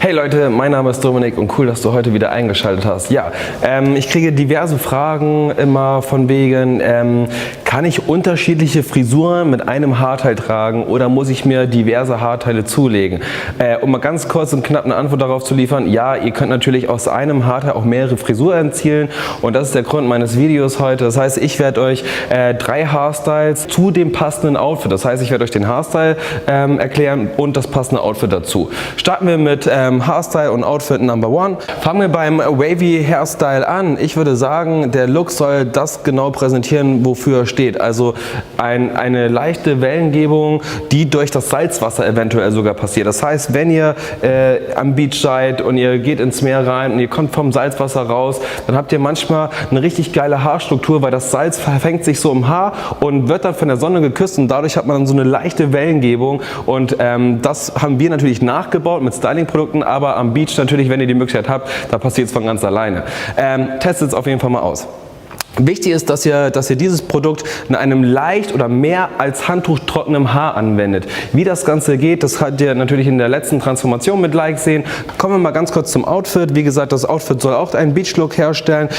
Hey Leute, mein Name ist Dominik und cool, dass du heute wieder eingeschaltet hast. Ja, ich kriege diverse Fragen immer von wegen, kann ich unterschiedliche Frisuren mit einem Haarteil tragen oder muss ich mir diverse Haarteile zulegen? Um mal ganz kurz und knapp eine Antwort darauf zu liefern, ja, ihr könnt natürlich aus einem Haarteil auch mehrere Frisuren erzielen und das ist der Grund meines Videos heute. Das heißt, ich werde euch 3 Haarstyles zu dem passenden Outfit, das heißt, ich werde euch den Haarstyle erklären und das passende Outfit dazu. Starten wir mit Haarstyle und Outfit Number 1. Fangen wir beim Wavy Hairstyle an. Ich würde sagen, der Look soll das genau präsentieren, wofür er steht. Also eine leichte Wellengebung, die durch das Salzwasser eventuell sogar passiert. Das heißt, wenn ihr am Beach seid und ihr geht ins Meer rein und ihr kommt vom Salzwasser raus, dann habt ihr manchmal eine richtig geile Haarstruktur, weil das Salz verfängt sich so im Haar und wird dann von der Sonne geküsst und dadurch hat man dann so eine leichte Wellengebung und das haben wir natürlich nachgebaut mit Styling-Produkten, aber am Beach natürlich, wenn ihr die Möglichkeit habt, da passiert es von ganz alleine. Testet es auf jeden Fall mal aus. Wichtig ist, dass ihr dieses Produkt in einem leicht oder mehr als Handtuch trockenem Haar anwendet. Wie das Ganze geht, das habt ihr natürlich in der letzten Transformation mit Like sehen. Kommen wir mal ganz kurz zum Outfit. Wie gesagt, das Outfit soll auch einen Beach-Look herstellen.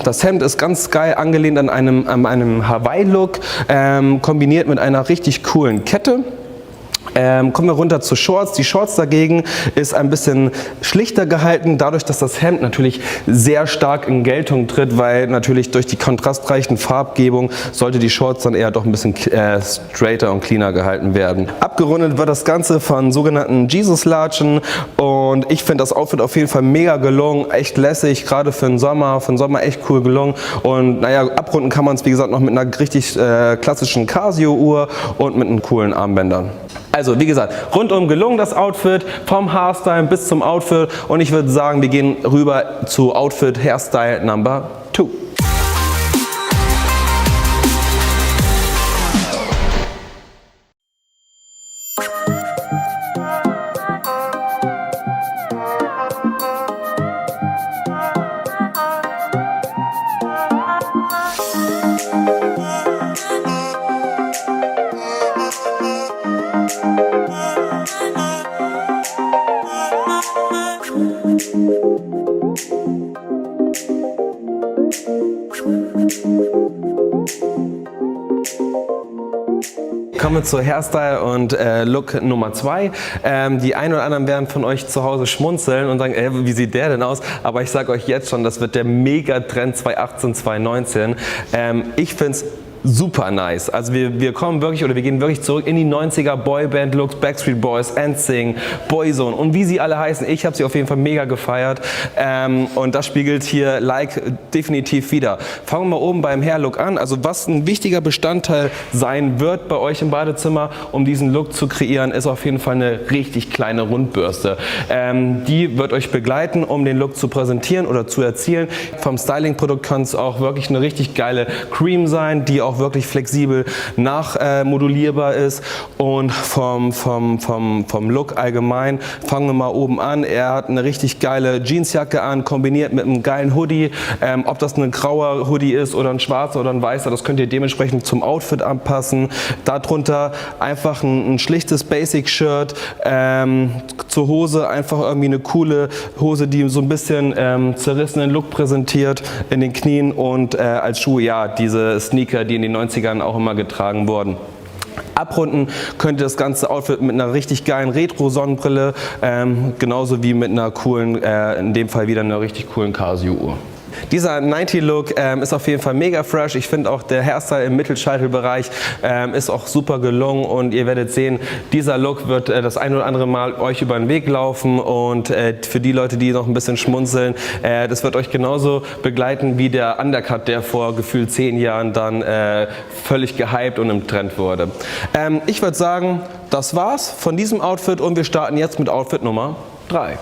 Das Hemd ist ganz geil angelehnt an einem Hawaii-Look, kombiniert mit einer richtig coolen Kette. Kommen wir runter zu Shorts. Die Shorts dagegen ist ein bisschen schlichter gehalten, dadurch, dass das Hemd natürlich sehr stark in Geltung tritt, weil natürlich durch die kontrastreichen Farbgebung sollte die Shorts dann eher doch ein bisschen straighter und cleaner gehalten werden. Abgerundet wird das Ganze von sogenannten Jesus-Latschen und ich finde das Outfit auf jeden Fall mega gelungen, echt lässig, gerade für den Sommer echt cool gelungen und naja, abrunden kann man es wie gesagt noch mit einer richtig klassischen Casio-Uhr und mit einem coolen Armbändern. Also wie gesagt, rundum gelungen das Outfit, vom Haarstyle bis zum Outfit und ich würde sagen, wir gehen rüber zu Outfit Hairstyle Number 2. Kommen wir zur Hairstyle und Look Nummer 2. Die einen oder anderen werden von euch zu Hause schmunzeln und sagen, wie sieht der denn aus? Aber ich sage euch jetzt schon, das wird der Megatrend 2018, 2019. Ich finde es super nice. Also wir kommen wirklich oder wir gehen wirklich zurück in die 90er Boyband-Looks, Backstreet Boys, NSYNC, Boyzone und wie sie alle heißen. Ich habe sie auf jeden Fall mega gefeiert und das spiegelt hier Like definitiv wieder. Fangen wir mal oben beim Hairlook an. Also was ein wichtiger Bestandteil sein wird bei euch im Badezimmer, um diesen Look zu kreieren, ist auf jeden Fall eine richtig kleine Rundbürste. Die wird euch begleiten, um den Look zu präsentieren oder zu erzielen. Vom Styling-Produkt kann es auch wirklich eine richtig geile Cream sein, die auch wirklich flexibel nachmodulierbar ist und vom Look allgemein fangen wir mal oben an. Er hat eine richtig geile Jeansjacke an, kombiniert mit einem geilen Hoodie. Ob das ein grauer Hoodie ist oder ein schwarzer oder ein weißer, das könnt ihr dementsprechend zum Outfit anpassen. Darunter einfach ein schlichtes Basic-Shirt, zur Hose einfach irgendwie eine coole Hose, die so ein bisschen zerrissenen Look präsentiert in den Knien und als Schuhe, ja, diese Sneaker, die in den 90ern auch immer getragen wurden. Abrunden könnt ihr das ganze Outfit mit einer richtig geilen Retro-Sonnenbrille, genauso wie mit einer coolen, in dem Fall wieder einer richtig coolen Casio-Uhr. Dieser 90-Look ist auf jeden Fall mega fresh. Ich finde auch der Hairstyle im Mittelscheitelbereich ist auch super gelungen und ihr werdet sehen, dieser Look wird das ein oder andere Mal euch über den Weg laufen und für die Leute, die noch ein bisschen schmunzeln, das wird euch genauso begleiten wie der Undercut, der vor gefühlt 10 Jahren dann völlig gehypt und im Trend wurde. Ich würde sagen, das war's von diesem Outfit und wir starten jetzt mit Outfit Nummer 3.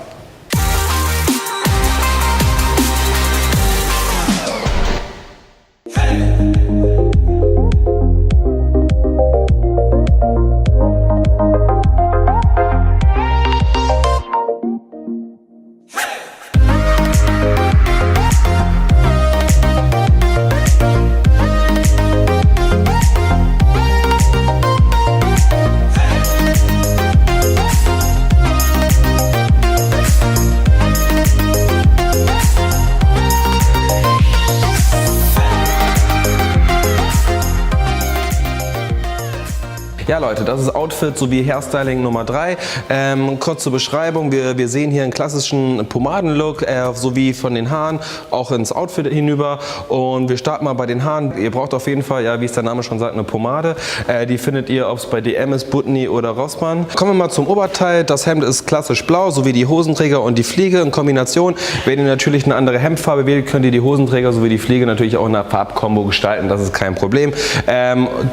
Ja Leute, das ist Outfit sowie Hairstyling Nummer 3. Kurz zur Beschreibung, wir sehen hier einen klassischen Pomadenlook, sowie von den Haaren auch ins Outfit hinüber. Und wir starten mal bei den Haaren. Ihr braucht auf jeden Fall, ja wie es der Name schon sagt, eine Pomade. Die findet ihr, ob es bei DM ist, Butni oder Rossmann. Kommen wir mal zum Oberteil. Das Hemd ist klassisch blau, sowie die Hosenträger und die Fliege in Kombination. Wenn ihr natürlich eine andere Hemdfarbe wählt, könnt ihr die Hosenträger sowie die Fliege natürlich auch in einer Farbkombo gestalten. Das ist kein Problem.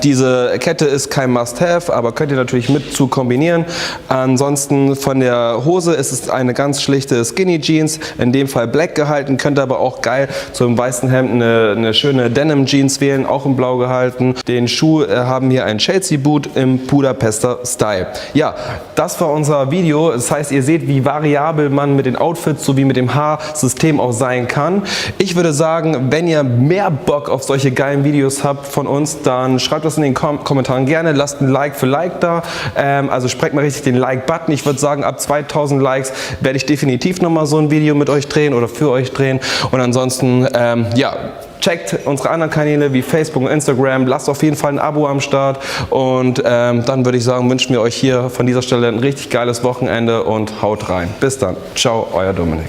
Diese Kette ist kein Must-Have, aber könnt ihr natürlich mit zu kombinieren. Ansonsten von der Hose ist es eine ganz schlichte Skinny Jeans, in dem Fall black gehalten, könnt ihr aber auch geil zum weißen Hemd eine schöne Denim Jeans wählen, auch in blau gehalten. Den Schuh haben hier einen Chelsea Boot im Budapester Style. Ja, das war unser Video. Das heißt, ihr seht, wie variabel man mit den Outfits sowie mit dem Haarsystem auch sein kann. Ich würde sagen, wenn ihr mehr Bock auf solche geilen Videos habt von uns, dann schreibt das in den Kommentaren gerne. Lasst ein Like für Like da. Also sprecht mal richtig den Like-Button. Ich würde sagen, ab 2000 Likes werde ich definitiv nochmal so ein Video mit euch drehen oder für euch drehen. Und ansonsten, ja, checkt unsere anderen Kanäle wie Facebook und Instagram. Lasst auf jeden Fall ein Abo am Start. Und dann würde ich sagen, wünschen wir euch hier von dieser Stelle ein richtig geiles Wochenende und haut rein. Bis dann. Ciao, euer Dominik.